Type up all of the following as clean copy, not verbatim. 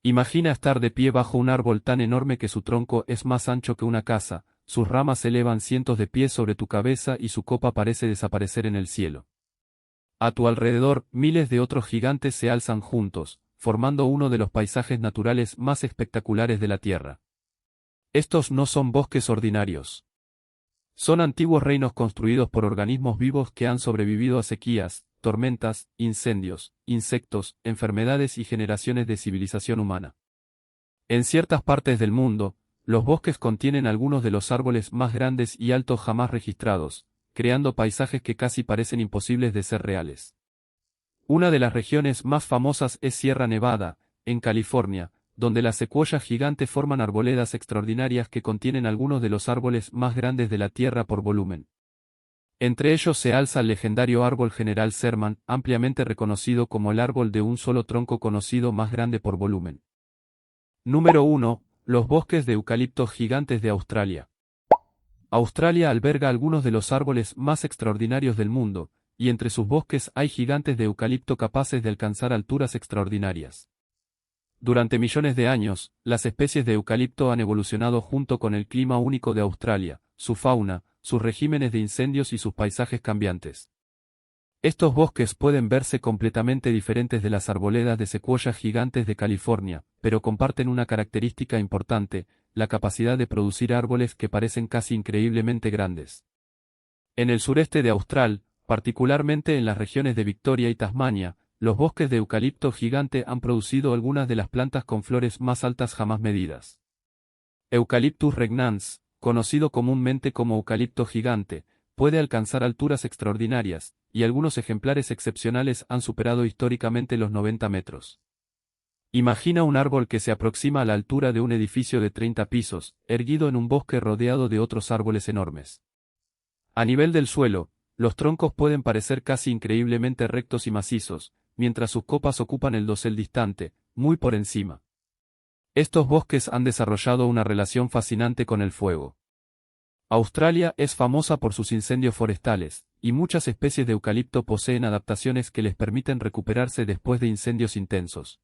Imagina estar de pie bajo un árbol tan enorme que su tronco es más ancho que una casa, sus ramas se elevan cientos de pies sobre tu cabeza y su copa parece desaparecer en el cielo. A tu alrededor, miles de otros gigantes se alzan juntos, formando uno de los paisajes naturales más espectaculares de la Tierra. Estos no son bosques ordinarios. Son antiguos reinos construidos por organismos vivos que han sobrevivido a sequías, tormentas, incendios, insectos, enfermedades y generaciones de civilización humana. En ciertas partes del mundo, los bosques contienen algunos de los árboles más grandes y altos jamás registrados, creando paisajes que casi parecen imposibles de ser reales. Una de las regiones más famosas es Sierra Nevada, en California, donde las secuoyas gigantes forman arboledas extraordinarias que contienen algunos de los árboles más grandes de la Tierra por volumen. Entre ellos se alza el legendario árbol General Sherman, ampliamente reconocido como el árbol de un solo tronco conocido más grande por volumen. Número 1. Los bosques de eucaliptos gigantes de Australia. Australia alberga algunos de los árboles más extraordinarios del mundo, y entre sus bosques hay gigantes de eucalipto capaces de alcanzar alturas extraordinarias. Durante millones de años, las especies de eucalipto han evolucionado junto con el clima único de Australia, su fauna, sus regímenes de incendios y sus paisajes cambiantes. Estos bosques pueden verse completamente diferentes de las arboledas de secuoyas gigantes de California, pero comparten una característica importante, la capacidad de producir árboles que parecen casi increíblemente grandes. En el sureste de Australia, particularmente en las regiones de Victoria y Tasmania, los bosques de eucalipto gigante han producido algunas de las plantas con flores más altas jamás medidas. Eucalyptus regnans, conocido comúnmente como eucalipto gigante, puede alcanzar alturas extraordinarias, y algunos ejemplares excepcionales han superado históricamente los 90 metros. Imagina un árbol que se aproxima a la altura de un edificio de 30 pisos, erguido en un bosque rodeado de otros árboles enormes. A nivel del suelo, los troncos pueden parecer casi increíblemente rectos y macizos, mientras sus copas ocupan el dosel distante, muy por encima. Estos bosques han desarrollado una relación fascinante con el fuego. Australia es famosa por sus incendios forestales, y muchas especies de eucalipto poseen adaptaciones que les permiten recuperarse después de incendios intensos.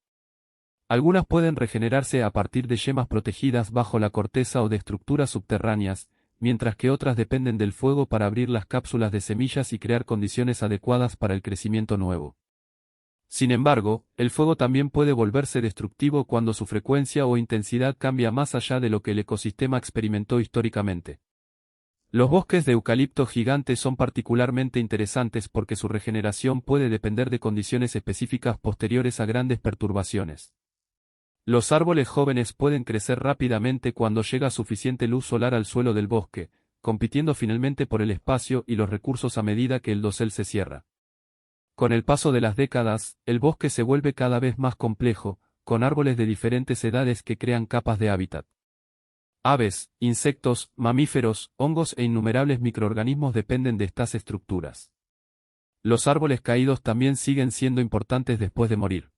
Algunas pueden regenerarse a partir de yemas protegidas bajo la corteza o de estructuras subterráneas, mientras que otras dependen del fuego para abrir las cápsulas de semillas y crear condiciones adecuadas para el crecimiento nuevo. Sin embargo, el fuego también puede volverse destructivo cuando su frecuencia o intensidad cambia más allá de lo que el ecosistema experimentó históricamente. Los bosques de eucalipto gigante son particularmente interesantes porque su regeneración puede depender de condiciones específicas posteriores a grandes perturbaciones. Los árboles jóvenes pueden crecer rápidamente cuando llega suficiente luz solar al suelo del bosque, compitiendo finalmente por el espacio y los recursos a medida que el dosel se cierra. Con el paso de las décadas, el bosque se vuelve cada vez más complejo, con árboles de diferentes edades que crean capas de hábitat. Aves, insectos, mamíferos, hongos e innumerables microorganismos dependen de estas estructuras. Los árboles caídos también siguen siendo importantes después de morir.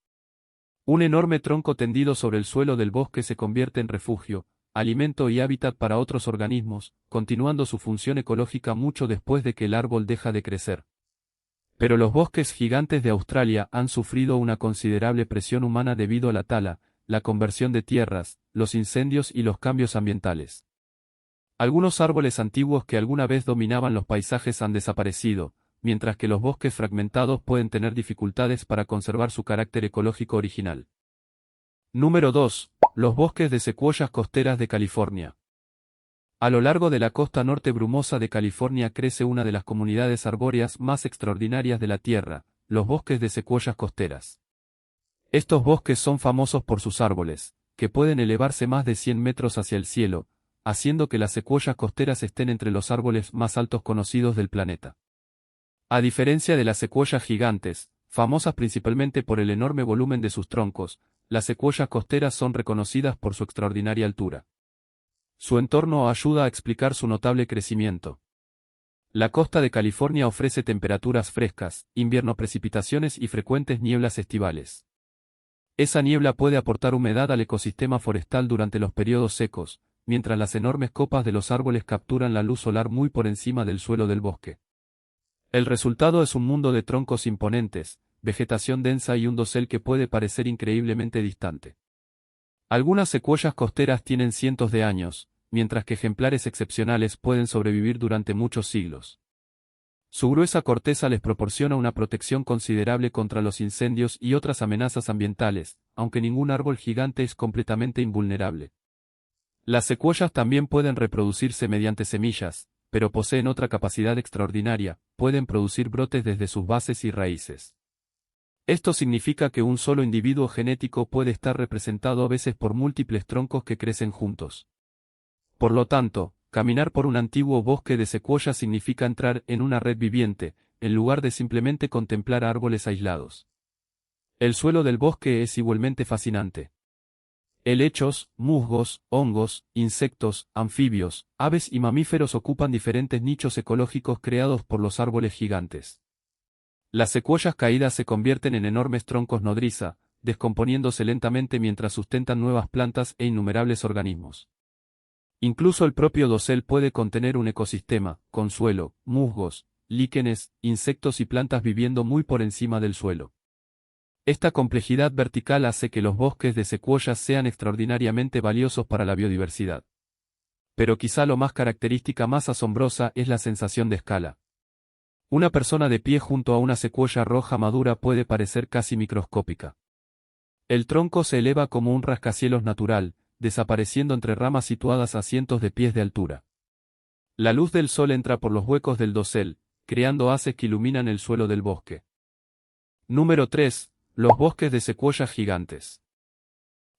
Un enorme tronco tendido sobre el suelo del bosque se convierte en refugio, alimento y hábitat para otros organismos, continuando su función ecológica mucho después de que el árbol deja de crecer. Pero los bosques gigantes de Australia han sufrido una considerable presión humana debido a la tala, la conversión de tierras, los incendios y los cambios ambientales. Algunos árboles antiguos que alguna vez dominaban los paisajes han desaparecido, mientras que los bosques fragmentados pueden tener dificultades para conservar su carácter ecológico original. Número 2. Los bosques de secuoyas costeras de California. A lo largo de la costa norte brumosa de California crece una de las comunidades arbóreas más extraordinarias de la Tierra, los bosques de secuoyas costeras. Estos bosques son famosos por sus árboles, que pueden elevarse más de 100 metros hacia el cielo, haciendo que las secuoyas costeras estén entre los árboles más altos conocidos del planeta. A diferencia de las secuoyas gigantes, famosas principalmente por el enorme volumen de sus troncos, las secuoyas costeras son reconocidas por su extraordinaria altura. Su entorno ayuda a explicar su notable crecimiento. La costa de California ofrece temperaturas frescas, invierno precipitaciones y frecuentes nieblas estivales. Esa niebla puede aportar humedad al ecosistema forestal durante los periodos secos, mientras las enormes copas de los árboles capturan la luz solar muy por encima del suelo del bosque. El resultado es un mundo de troncos imponentes, vegetación densa y un dosel que puede parecer increíblemente distante. Algunas secuoyas costeras tienen cientos de años, mientras que ejemplares excepcionales pueden sobrevivir durante muchos siglos. Su gruesa corteza les proporciona una protección considerable contra los incendios y otras amenazas ambientales, aunque ningún árbol gigante es completamente invulnerable. Las secuoyas también pueden reproducirse mediante semillas, pero poseen otra capacidad extraordinaria: pueden producir brotes desde sus bases y raíces. Esto significa que un solo individuo genético puede estar representado a veces por múltiples troncos que crecen juntos. Por lo tanto, caminar por un antiguo bosque de secuoya significa entrar en una red viviente, en lugar de simplemente contemplar árboles aislados. El suelo del bosque es igualmente fascinante. Helechos, musgos, hongos, insectos, anfibios, aves y mamíferos ocupan diferentes nichos ecológicos creados por los árboles gigantes. Las secuoyas caídas se convierten en enormes troncos nodriza, descomponiéndose lentamente mientras sustentan nuevas plantas e innumerables organismos. Incluso el propio dosel puede contener un ecosistema, con suelo, musgos, líquenes, insectos y plantas viviendo muy por encima del suelo. Esta complejidad vertical hace que los bosques de secuoyas sean extraordinariamente valiosos para la biodiversidad. Pero quizá lo más característica más asombrosa es la sensación de escala. Una persona de pie junto a una secuoya roja madura puede parecer casi microscópica. El tronco se eleva como un rascacielos natural, desapareciendo entre ramas situadas a cientos de pies de altura. La luz del sol entra por los huecos del dosel, creando haces que iluminan el suelo del bosque. Número 3. Los bosques de secuoyas gigantes.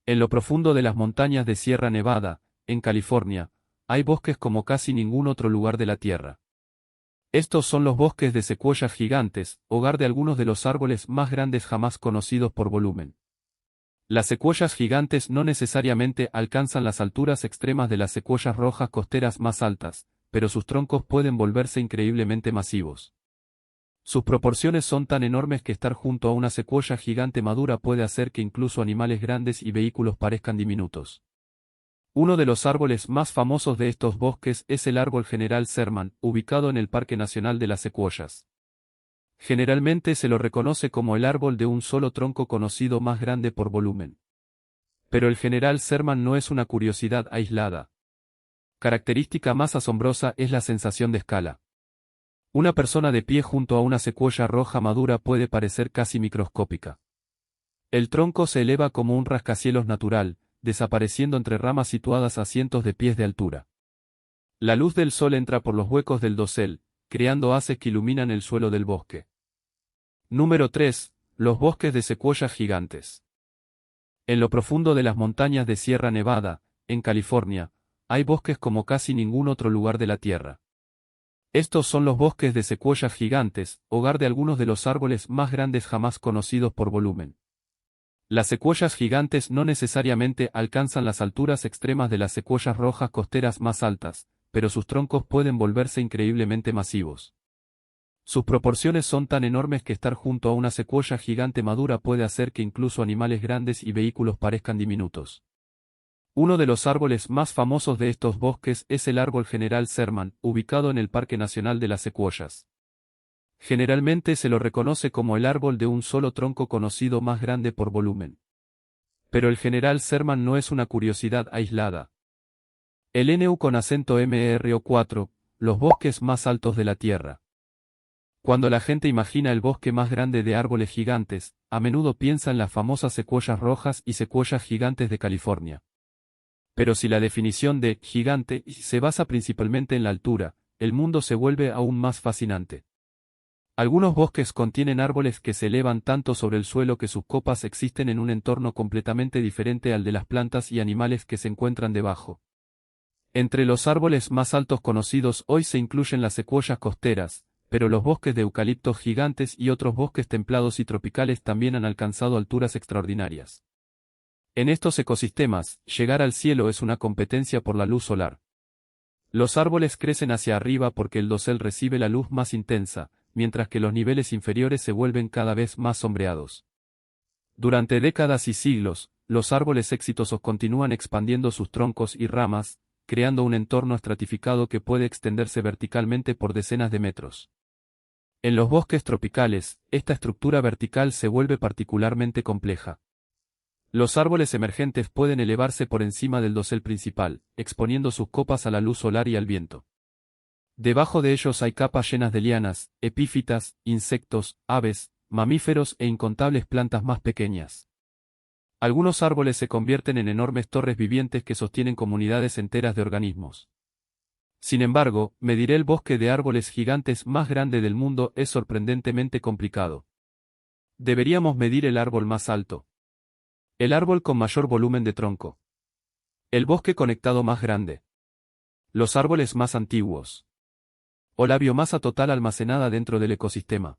En lo profundo de las montañas de Sierra Nevada, en California, hay bosques como casi ningún otro lugar de la Tierra. Estos son los bosques de secuoyas gigantes, hogar de algunos de los árboles más grandes jamás conocidos por volumen. Las secuoyas gigantes no necesariamente alcanzan las alturas extremas de las secuoyas rojas costeras más altas, pero sus troncos pueden volverse increíblemente masivos. Sus proporciones son tan enormes que estar junto a una secuoya gigante madura puede hacer que incluso animales grandes y vehículos parezcan diminutos. Uno de los árboles más famosos de estos bosques es el árbol General Sherman, ubicado en el Parque Nacional de las Secuoyas. Generalmente se lo reconoce como el árbol de un solo tronco conocido más grande por volumen. Pero el General Sherman no es una curiosidad aislada. Característica más asombrosa es la sensación de escala. Una persona de pie junto a una secuoya roja madura puede parecer casi microscópica. El tronco se eleva como un rascacielos natural, desapareciendo entre ramas situadas a cientos de pies de altura. La luz del sol entra por los huecos del dosel, creando haces que iluminan el suelo del bosque. Número 3. Los bosques de secuoyas gigantes. En lo profundo de las montañas de Sierra Nevada, en California, hay bosques como casi ningún otro lugar de la Tierra. Estos son los bosques de secuoyas gigantes, hogar de algunos de los árboles más grandes jamás conocidos por volumen. Las secuoyas gigantes no necesariamente alcanzan las alturas extremas de las secuoyas rojas costeras más altas, pero sus troncos pueden volverse increíblemente masivos. Sus proporciones son tan enormes que estar junto a una secuoya gigante madura puede hacer que incluso animales grandes y vehículos parezcan diminutos. Uno de los árboles más famosos de estos bosques es el árbol General Sherman, ubicado en el Parque Nacional de las Secuoyas. Generalmente se lo reconoce como el árbol de un solo tronco conocido más grande por volumen. Pero el General Sherman no es una curiosidad aislada. El NU con acento MRO4, los bosques más altos de la Tierra. Cuando la gente imagina el bosque más grande de árboles gigantes, a menudo piensa en las famosas secuoyas rojas y secuoyas gigantes de California. Pero si la definición de gigante se basa principalmente en la altura, el mundo se vuelve aún más fascinante. Algunos bosques contienen árboles que se elevan tanto sobre el suelo que sus copas existen en un entorno completamente diferente al de las plantas y animales que se encuentran debajo. Entre los árboles más altos conocidos hoy se incluyen las secuoyas costeras, pero los bosques de eucaliptos gigantes y otros bosques templados y tropicales también han alcanzado alturas extraordinarias. En estos ecosistemas, llegar al cielo es una competencia por la luz solar. Los árboles crecen hacia arriba porque el dosel recibe la luz más intensa, mientras que los niveles inferiores se vuelven cada vez más sombreados. Durante décadas y siglos, los árboles exitosos continúan expandiendo sus troncos y ramas, creando un entorno estratificado que puede extenderse verticalmente por decenas de metros. En los bosques tropicales, esta estructura vertical se vuelve particularmente compleja. Los árboles emergentes pueden elevarse por encima del dosel principal, exponiendo sus copas a la luz solar y al viento. Debajo de ellos hay capas llenas de lianas, epífitas, insectos, aves, mamíferos e incontables plantas más pequeñas. Algunos árboles se convierten en enormes torres vivientes que sostienen comunidades enteras de organismos. Sin embargo, medir el bosque de árboles gigantes más grande del mundo es sorprendentemente complicado. Deberíamos medir el árbol más alto. El árbol con mayor volumen de tronco. El bosque conectado más grande. Los árboles más antiguos. O la biomasa total almacenada dentro del ecosistema.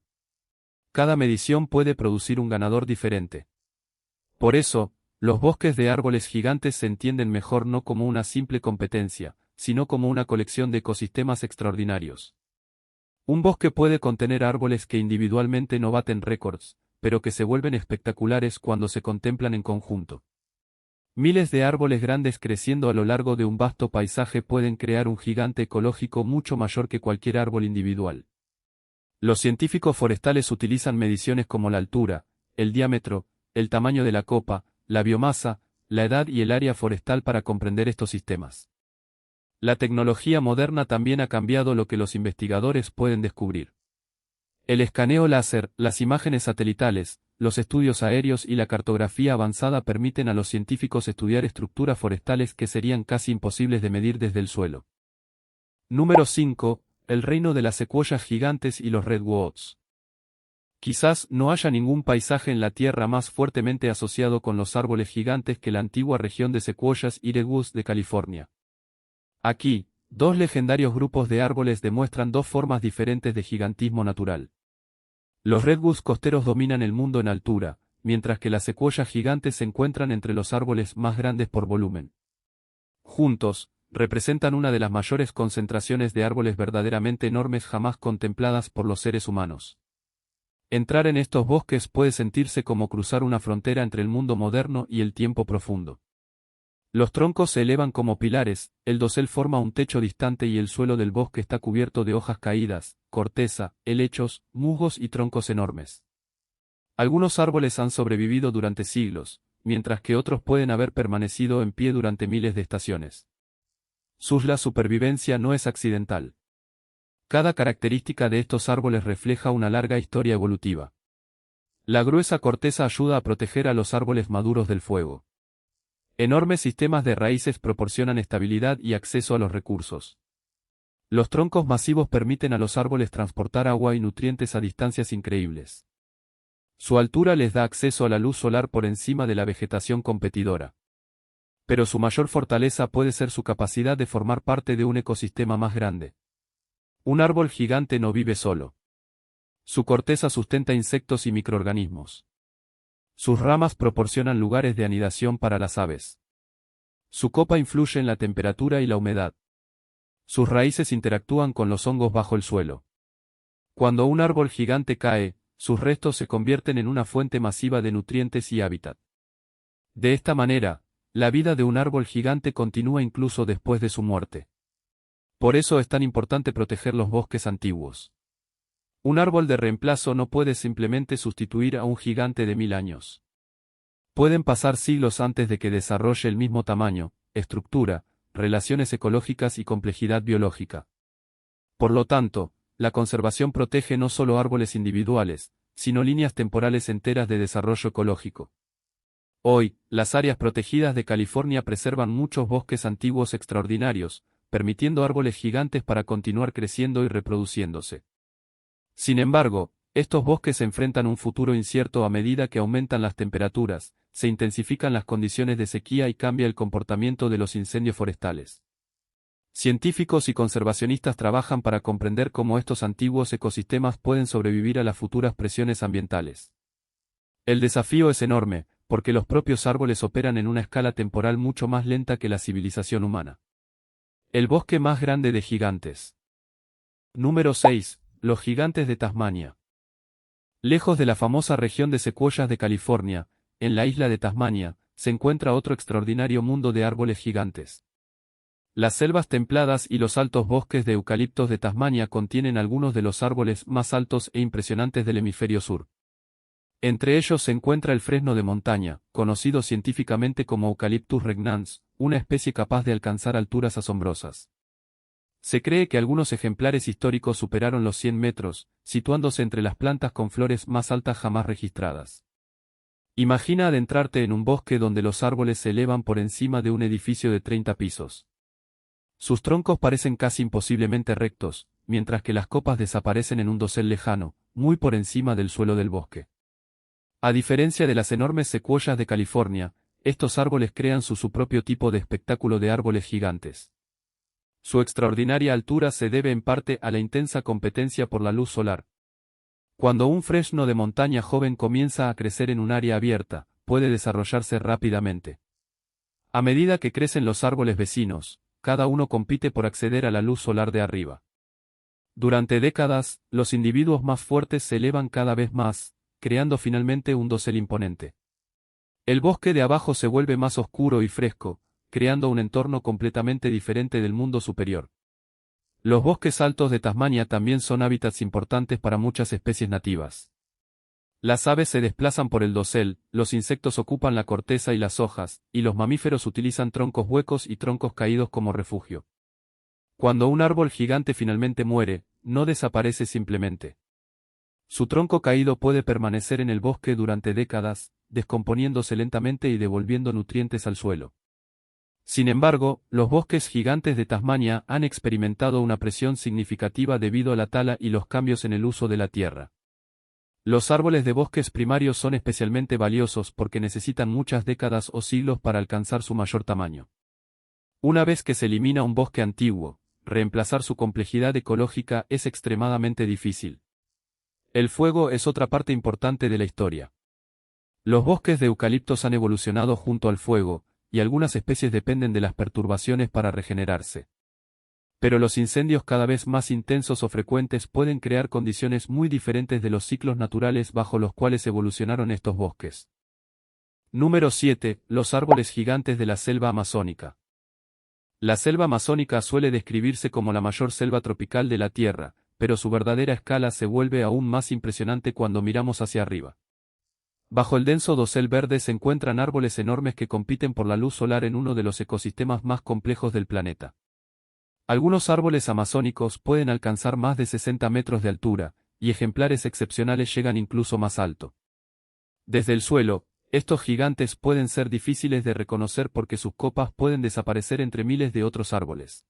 Cada medición puede producir un ganador diferente. Por eso, los bosques de árboles gigantes se entienden mejor no como una simple competencia, sino como una colección de ecosistemas extraordinarios. Un bosque puede contener árboles que individualmente no baten récords, pero que se vuelven espectaculares cuando se contemplan en conjunto. Miles de árboles grandes creciendo a lo largo de un vasto paisaje pueden crear un gigante ecológico mucho mayor que cualquier árbol individual. Los científicos forestales utilizan mediciones como la altura, el diámetro, el tamaño de la copa, la biomasa, la edad y el área forestal para comprender estos sistemas. La tecnología moderna también ha cambiado lo que los investigadores pueden descubrir. El escaneo láser, las imágenes satelitales, los estudios aéreos y la cartografía avanzada permiten a los científicos estudiar estructuras forestales que serían casi imposibles de medir desde el suelo. Número 5. El reino de las secuoyas gigantes y los redwoods. Quizás no haya ningún paisaje en la Tierra más fuertemente asociado con los árboles gigantes que la antigua región de secuoyas y redwoods de California. Aquí, dos legendarios grupos de árboles demuestran dos formas diferentes de gigantismo natural. Los redwoods costeros dominan el mundo en altura, mientras que las secuoyas gigantes se encuentran entre los árboles más grandes por volumen. Juntos, representan una de las mayores concentraciones de árboles verdaderamente enormes jamás contempladas por los seres humanos. Entrar en estos bosques puede sentirse como cruzar una frontera entre el mundo moderno y el tiempo profundo. Los troncos se elevan como pilares, el dosel forma un techo distante y el suelo del bosque está cubierto de hojas caídas, corteza, helechos, musgos y troncos enormes. Algunos árboles han sobrevivido durante siglos, mientras que otros pueden haber permanecido en pie durante miles de estaciones. La supervivencia no es accidental. Cada característica de estos árboles refleja una larga historia evolutiva. La gruesa corteza ayuda a proteger a los árboles maduros del fuego. Enormes sistemas de raíces proporcionan estabilidad y acceso a los recursos. Los troncos masivos permiten a los árboles transportar agua y nutrientes a distancias increíbles. Su altura les da acceso a la luz solar por encima de la vegetación competidora. Pero su mayor fortaleza puede ser su capacidad de formar parte de un ecosistema más grande. Un árbol gigante no vive solo. Su corteza sustenta insectos y microorganismos. Sus ramas proporcionan lugares de anidación para las aves. Su copa influye en la temperatura y la humedad. Sus raíces interactúan con los hongos bajo el suelo. Cuando un árbol gigante cae, sus restos se convierten en una fuente masiva de nutrientes y hábitat. De esta manera, la vida de un árbol gigante continúa incluso después de su muerte. Por eso es tan importante proteger los bosques antiguos. Un árbol de reemplazo no puede simplemente sustituir a un gigante de 1000 años. Pueden pasar siglos antes de que desarrolle el mismo tamaño, estructura, relaciones ecológicas y complejidad biológica. Por lo tanto, la conservación protege no solo árboles individuales, sino líneas temporales enteras de desarrollo ecológico. Hoy, las áreas protegidas de California preservan muchos bosques antiguos extraordinarios, permitiendo árboles gigantes para continuar creciendo y reproduciéndose. Sin embargo, estos bosques enfrentan un futuro incierto a medida que aumentan las temperaturas, se intensifican las condiciones de sequía y cambia el comportamiento de los incendios forestales. Científicos y conservacionistas trabajan para comprender cómo estos antiguos ecosistemas pueden sobrevivir a las futuras presiones ambientales. El desafío es enorme, porque los propios árboles operan en una escala temporal mucho más lenta que la civilización humana. El bosque más grande de gigantes. Número 6. Los gigantes de Tasmania. Lejos de la famosa región de secuoyas de California, en la isla de Tasmania, se encuentra otro extraordinario mundo de árboles gigantes. Las selvas templadas y los altos bosques de eucaliptos de Tasmania contienen algunos de los árboles más altos e impresionantes del hemisferio sur. Entre ellos se encuentra el fresno de montaña, conocido científicamente como Eucalyptus regnans, una especie capaz de alcanzar alturas asombrosas. Se cree que algunos ejemplares históricos superaron los 100 metros, situándose entre las plantas con flores más altas jamás registradas. Imagina adentrarte en un bosque donde los árboles se elevan por encima de un edificio de 30 pisos. Sus troncos parecen casi imposiblemente rectos, mientras que las copas desaparecen en un dosel lejano, muy por encima del suelo del bosque. A diferencia de las enormes secuoyas de California, estos árboles crean su propio tipo de espectáculo de árboles gigantes. Su extraordinaria altura se debe en parte a la intensa competencia por la luz solar. Cuando un fresno de montaña joven comienza a crecer en un área abierta, puede desarrollarse rápidamente. A medida que crecen los árboles vecinos, cada uno compite por acceder a la luz solar de arriba. Durante décadas, los individuos más fuertes se elevan cada vez más, creando finalmente un dosel imponente. El bosque de abajo se vuelve más oscuro y fresco, creando un entorno completamente diferente del mundo superior. Los bosques altos de Tasmania también son hábitats importantes para muchas especies nativas. Las aves se desplazan por el dosel, los insectos ocupan la corteza y las hojas, y los mamíferos utilizan troncos huecos y troncos caídos como refugio. Cuando un árbol gigante finalmente muere, no desaparece simplemente. Su tronco caído puede permanecer en el bosque durante décadas, descomponiéndose lentamente y devolviendo nutrientes al suelo. Sin embargo, los bosques gigantes de Tasmania han experimentado una presión significativa debido a la tala y los cambios en el uso de la tierra. Los árboles de bosques primarios son especialmente valiosos porque necesitan muchas décadas o siglos para alcanzar su mayor tamaño. Una vez que se elimina un bosque antiguo, reemplazar su complejidad ecológica es extremadamente difícil. El fuego es otra parte importante de la historia. Los bosques de eucaliptos han evolucionado junto al fuego, y algunas especies dependen de las perturbaciones para regenerarse. Pero los incendios cada vez más intensos o frecuentes pueden crear condiciones muy diferentes de los ciclos naturales bajo los cuales evolucionaron estos bosques. Número 7. Los árboles gigantes de la selva amazónica. La selva amazónica suele describirse como la mayor selva tropical de la Tierra, pero su verdadera escala se vuelve aún más impresionante cuando miramos hacia arriba. Bajo el denso dosel verde se encuentran árboles enormes que compiten por la luz solar en uno de los ecosistemas más complejos del planeta. Algunos árboles amazónicos pueden alcanzar más de 60 metros de altura, y ejemplares excepcionales llegan incluso más alto. Desde el suelo, estos gigantes pueden ser difíciles de reconocer porque sus copas pueden desaparecer entre miles de otros árboles.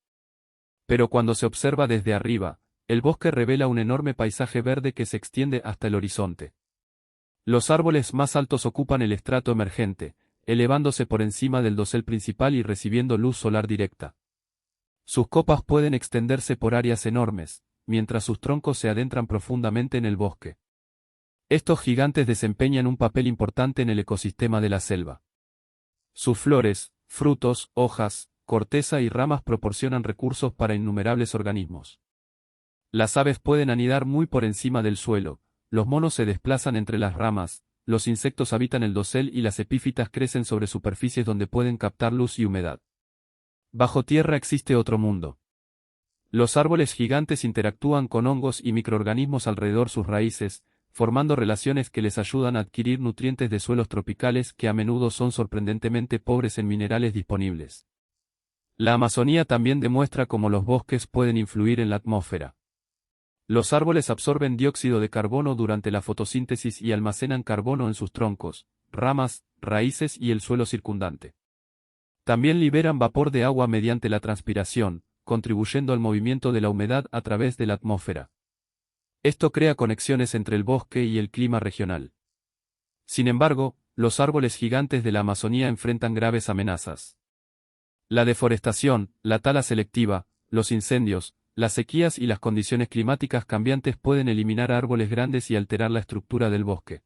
Pero cuando se observa desde arriba, el bosque revela un enorme paisaje verde que se extiende hasta el horizonte. Los árboles más altos ocupan el estrato emergente, elevándose por encima del dosel principal y recibiendo luz solar directa. Sus copas pueden extenderse por áreas enormes, mientras sus troncos se adentran profundamente en el bosque. Estos gigantes desempeñan un papel importante en el ecosistema de la selva. Sus flores, frutos, hojas, corteza y ramas proporcionan recursos para innumerables organismos. Las aves pueden anidar muy por encima del suelo, los monos se desplazan entre las ramas, los insectos habitan el dosel y las epífitas crecen sobre superficies donde pueden captar luz y humedad. Bajo tierra existe otro mundo. Los árboles gigantes interactúan con hongos y microorganismos alrededor sus raíces, formando relaciones que les ayudan a adquirir nutrientes de suelos tropicales que a menudo son sorprendentemente pobres en minerales disponibles. La Amazonía también demuestra cómo los bosques pueden influir en la atmósfera. Los árboles absorben dióxido de carbono durante la fotosíntesis y almacenan carbono en sus troncos, ramas, raíces y el suelo circundante. También liberan vapor de agua mediante la transpiración, contribuyendo al movimiento de la humedad a través de la atmósfera. Esto crea conexiones entre el bosque y el clima regional. Sin embargo, los árboles gigantes de la Amazonía enfrentan graves amenazas. La deforestación, la tala selectiva, los incendios, las sequías y las condiciones climáticas cambiantes pueden eliminar árboles grandes y alterar la estructura del bosque.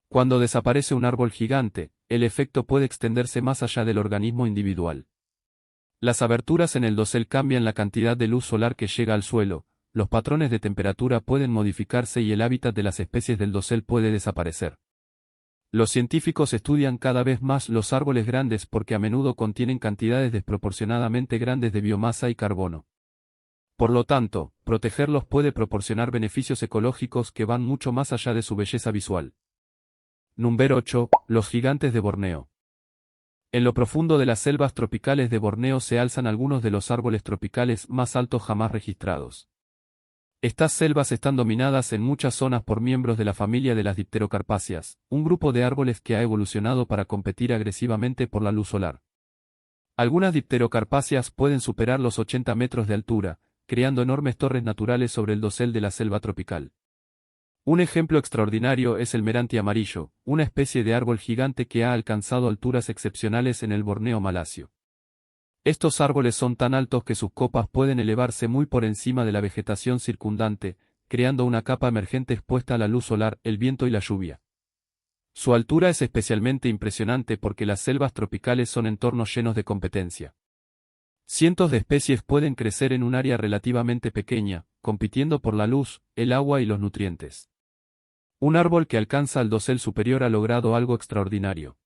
Cuando desaparece un árbol gigante, el efecto puede extenderse más allá del organismo individual. Las aberturas en el dosel cambian la cantidad de luz solar que llega al suelo, los patrones de temperatura pueden modificarse y el hábitat de las especies del dosel puede desaparecer. Los científicos estudian cada vez más los árboles grandes porque a menudo contienen cantidades desproporcionadamente grandes de biomasa y carbono. Por lo tanto, protegerlos puede proporcionar beneficios ecológicos que van mucho más allá de su belleza visual. Número 8. Los gigantes de Borneo. En lo profundo de las selvas tropicales de Borneo se alzan algunos de los árboles tropicales más altos jamás registrados. Estas selvas están dominadas en muchas zonas por miembros de la familia de las dipterocarpáceas, un grupo de árboles que ha evolucionado para competir agresivamente por la luz solar. Algunas dipterocarpáceas pueden superar los 80 metros de altura, creando enormes torres naturales sobre el dosel de la selva tropical. Un ejemplo extraordinario es el meranti amarillo, una especie de árbol gigante que ha alcanzado alturas excepcionales en el Borneo malasio. Estos árboles son tan altos que sus copas pueden elevarse muy por encima de la vegetación circundante, creando una capa emergente expuesta a la luz solar, el viento y la lluvia. Su altura es especialmente impresionante porque las selvas tropicales son entornos llenos de competencia. Cientos de especies pueden crecer en un área relativamente pequeña, compitiendo por la luz, el agua y los nutrientes. Un árbol que alcanza el dosel superior ha logrado algo extraordinario.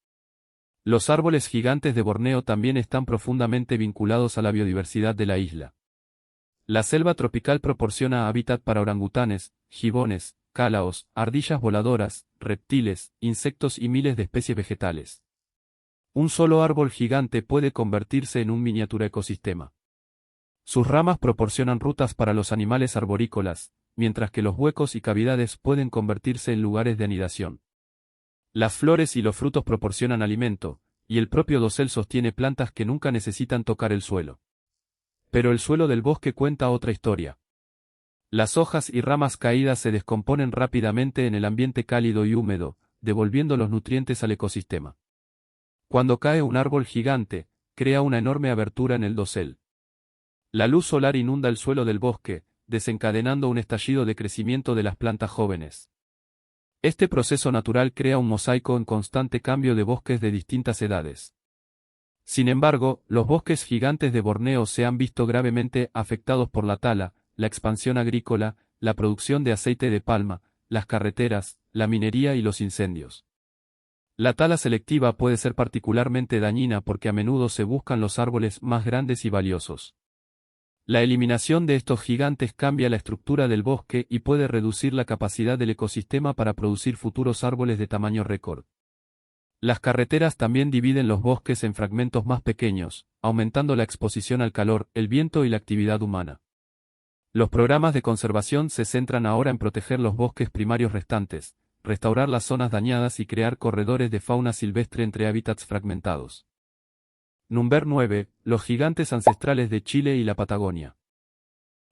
Los árboles gigantes de Borneo también están profundamente vinculados a la biodiversidad de la isla. La selva tropical proporciona hábitat para orangutanes, gibones, cálaos, ardillas voladoras, reptiles, insectos y miles de especies vegetales. Un solo árbol gigante puede convertirse en un miniatura ecosistema. Sus ramas proporcionan rutas para los animales arborícolas, mientras que los huecos y cavidades pueden convertirse en lugares de anidación. Las flores y los frutos proporcionan alimento, y el propio dosel sostiene plantas que nunca necesitan tocar el suelo. Pero el suelo del bosque cuenta otra historia. Las hojas y ramas caídas se descomponen rápidamente en el ambiente cálido y húmedo, devolviendo los nutrientes al ecosistema. Cuando cae un árbol gigante, crea una enorme abertura en el dosel. La luz solar inunda el suelo del bosque, desencadenando un estallido de crecimiento de las plantas jóvenes. Este proceso natural crea un mosaico en constante cambio de bosques de distintas edades. Sin embargo, los bosques gigantes de Borneo se han visto gravemente afectados por la tala, la expansión agrícola, la producción de aceite de palma, las carreteras, la minería y los incendios. La tala selectiva puede ser particularmente dañina porque a menudo se buscan los árboles más grandes y valiosos. La eliminación de estos gigantes cambia la estructura del bosque y puede reducir la capacidad del ecosistema para producir futuros árboles de tamaño récord. Las carreteras también dividen los bosques en fragmentos más pequeños, aumentando la exposición al calor, el viento y la actividad humana. Los programas de conservación se centran ahora en proteger los bosques primarios restantes, restaurar las zonas dañadas y crear corredores de fauna silvestre entre hábitats fragmentados. Número 9. Los gigantes ancestrales de Chile y la Patagonia.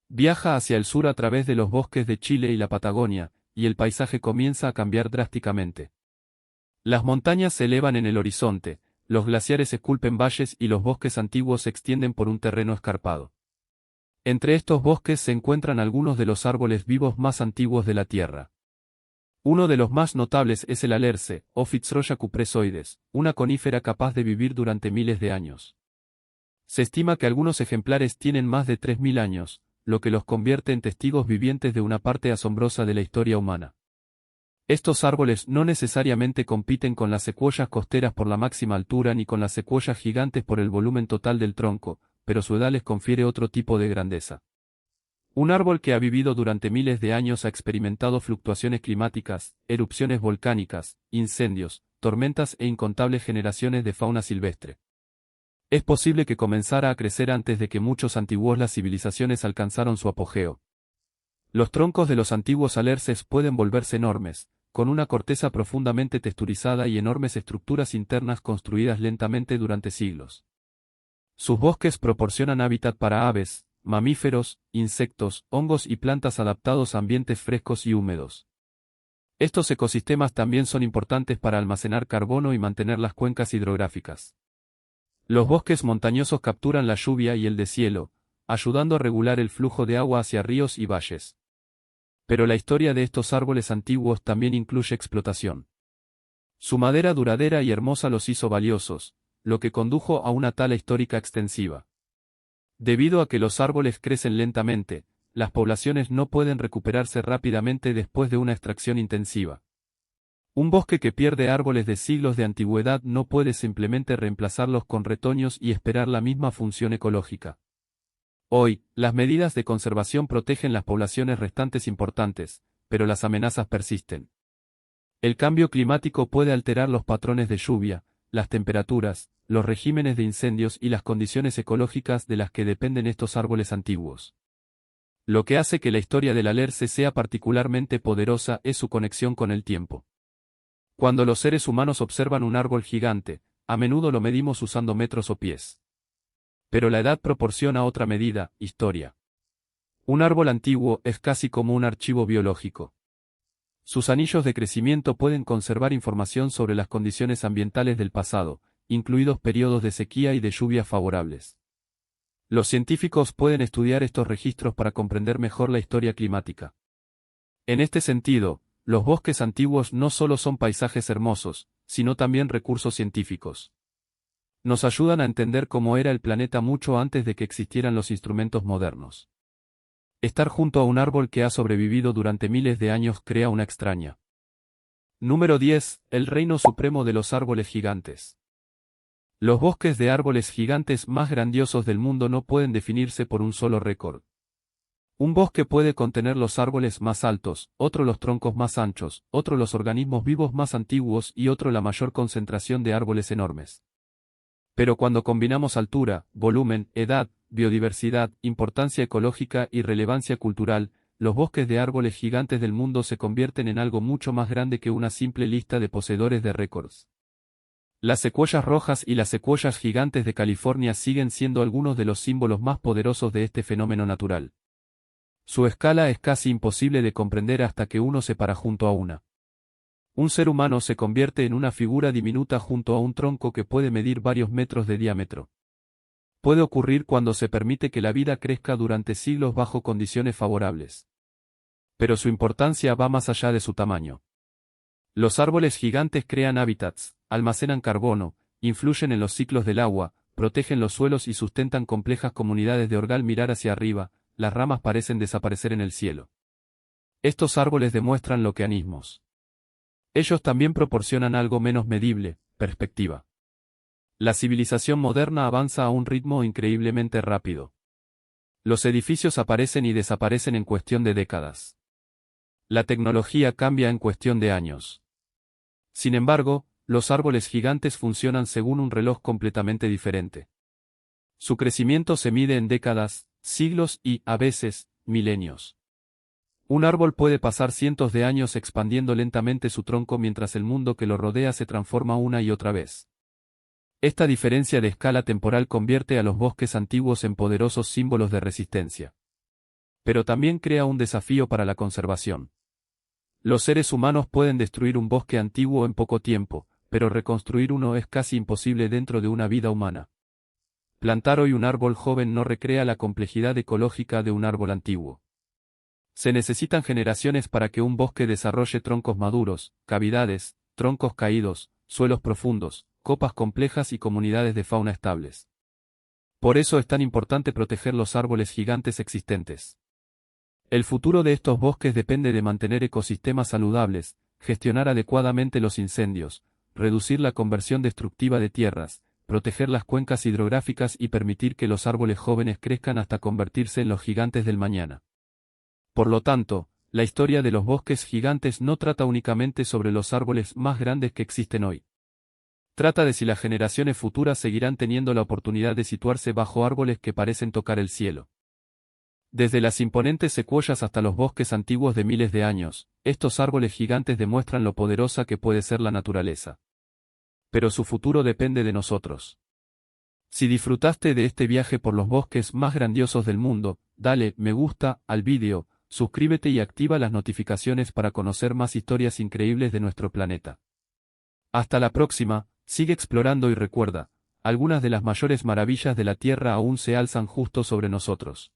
Viaja hacia el sur a través de los bosques de Chile y la Patagonia, y el paisaje comienza a cambiar drásticamente. Las montañas se elevan en el horizonte, los glaciares esculpen valles y los bosques antiguos se extienden por un terreno escarpado. Entre estos bosques se encuentran algunos de los árboles vivos más antiguos de la Tierra. Uno de los más notables es el alerce, o Fitzroya cupresoides, una conífera capaz de vivir durante miles de años. Se estima que algunos ejemplares tienen más de 3000 años, lo que los convierte en testigos vivientes de una parte asombrosa de la historia humana. Estos árboles no necesariamente compiten con las secuoyas costeras por la máxima altura ni con las secuoyas gigantes por el volumen total del tronco, pero su edad les confiere otro tipo de grandeza. Un árbol que ha vivido durante miles de años ha experimentado fluctuaciones climáticas, erupciones volcánicas, incendios, tormentas e incontables generaciones de fauna silvestre. Es posible que comenzara a crecer antes de que muchos antiguos las civilizaciones alcanzaron su apogeo. Los troncos de los antiguos alerces pueden volverse enormes, con una corteza profundamente texturizada y enormes estructuras internas construidas lentamente durante siglos. Sus bosques proporcionan hábitat para aves, mamíferos, insectos, hongos y plantas adaptados a ambientes frescos y húmedos. Estos ecosistemas también son importantes para almacenar carbono y mantener las cuencas hidrográficas. Los bosques montañosos capturan la lluvia y el deshielo, ayudando a regular el flujo de agua hacia ríos y valles. Pero la historia de estos árboles antiguos también incluye explotación. Su madera duradera y hermosa los hizo valiosos, lo que condujo a una tala histórica extensiva. Debido a que los árboles crecen lentamente, las poblaciones no pueden recuperarse rápidamente después de una extracción intensiva. Un bosque que pierde árboles de siglos de antigüedad no puede simplemente reemplazarlos con retoños y esperar la misma función ecológica. Hoy, las medidas de conservación protegen las poblaciones restantes importantes, pero las amenazas persisten. El cambio climático puede alterar los patrones de lluvia, las temperaturas, los regímenes de incendios y las condiciones ecológicas de las que dependen estos árboles antiguos. Lo que hace que la historia del alerce sea particularmente poderosa es su conexión con el tiempo. Cuando los seres humanos observan un árbol gigante, a menudo lo medimos usando metros o pies. Pero la edad proporciona otra medida, historia. Un árbol antiguo es casi como un archivo biológico. Sus anillos de crecimiento pueden conservar información sobre las condiciones ambientales del pasado, incluidos periodos de sequía y de lluvias favorables. Los científicos pueden estudiar estos registros para comprender mejor la historia climática. En este sentido, los bosques antiguos no solo son paisajes hermosos, sino también recursos científicos. Nos ayudan a entender cómo era el planeta mucho antes de que existieran los instrumentos modernos. Estar junto a un árbol que ha sobrevivido durante miles de años crea una extraña. Número 10. El reino supremo de los árboles gigantes. Los bosques de árboles gigantes más grandiosos del mundo no pueden definirse por un solo récord. Un bosque puede contener los árboles más altos, otro los troncos más anchos, otro los organismos vivos más antiguos y otro la mayor concentración de árboles enormes. Pero cuando combinamos altura, volumen, edad, biodiversidad, importancia ecológica y relevancia cultural, los bosques de árboles gigantes del mundo se convierten en algo mucho más grande que una simple lista de poseedores de récords. Las secuoyas rojas y las secuoyas gigantes de California siguen siendo algunos de los símbolos más poderosos de este fenómeno natural. Su escala es casi imposible de comprender hasta que uno se para junto a una. Un ser humano se convierte en una figura diminuta junto a un tronco que puede medir varios metros de diámetro. Puede ocurrir cuando se permite que la vida crezca durante siglos bajo condiciones favorables. Pero su importancia va más allá de su tamaño. Los árboles gigantes crean hábitats, almacenan carbono, influyen en los ciclos del agua, protegen los suelos y sustentan complejas comunidades de orgal. Mirar hacia arriba, las ramas parecen desaparecer en el cielo. Estos árboles demuestran lo que anismos. Ellos también proporcionan algo menos medible, perspectiva. La civilización moderna avanza a un ritmo increíblemente rápido. Los edificios aparecen y desaparecen en cuestión de décadas. La tecnología cambia en cuestión de años. Sin embargo, los árboles gigantes funcionan según un reloj completamente diferente. Su crecimiento se mide en décadas, siglos y, a veces, milenios. Un árbol puede pasar cientos de años expandiendo lentamente su tronco mientras el mundo que lo rodea se transforma una y otra vez. Esta diferencia de escala temporal convierte a los bosques antiguos en poderosos símbolos de resistencia. Pero también crea un desafío para la conservación. Los seres humanos pueden destruir un bosque antiguo en poco tiempo, pero reconstruir uno es casi imposible dentro de una vida humana. Plantar hoy un árbol joven no recrea la complejidad ecológica de un árbol antiguo. Se necesitan generaciones para que un bosque desarrolle troncos maduros, cavidades, troncos caídos, suelos profundos, copas complejas y comunidades de fauna estables. Por eso es tan importante proteger los árboles gigantes existentes. El futuro de estos bosques depende de mantener ecosistemas saludables, gestionar adecuadamente los incendios, reducir la conversión destructiva de tierras, proteger las cuencas hidrográficas y permitir que los árboles jóvenes crezcan hasta convertirse en los gigantes del mañana. Por lo tanto, la historia de los bosques gigantes no trata únicamente sobre los árboles más grandes que existen hoy. Trata de si las generaciones futuras seguirán teniendo la oportunidad de situarse bajo árboles que parecen tocar el cielo. Desde las imponentes secuoyas hasta los bosques antiguos de miles de años, estos árboles gigantes demuestran lo poderosa que puede ser la naturaleza. Pero su futuro depende de nosotros. Si disfrutaste de este viaje por los bosques más grandiosos del mundo, dale me gusta al vídeo, suscríbete y activa las notificaciones para conocer más historias increíbles de nuestro planeta. Hasta la próxima, sigue explorando y recuerda, algunas de las mayores maravillas de la Tierra aún se alzan justo sobre nosotros.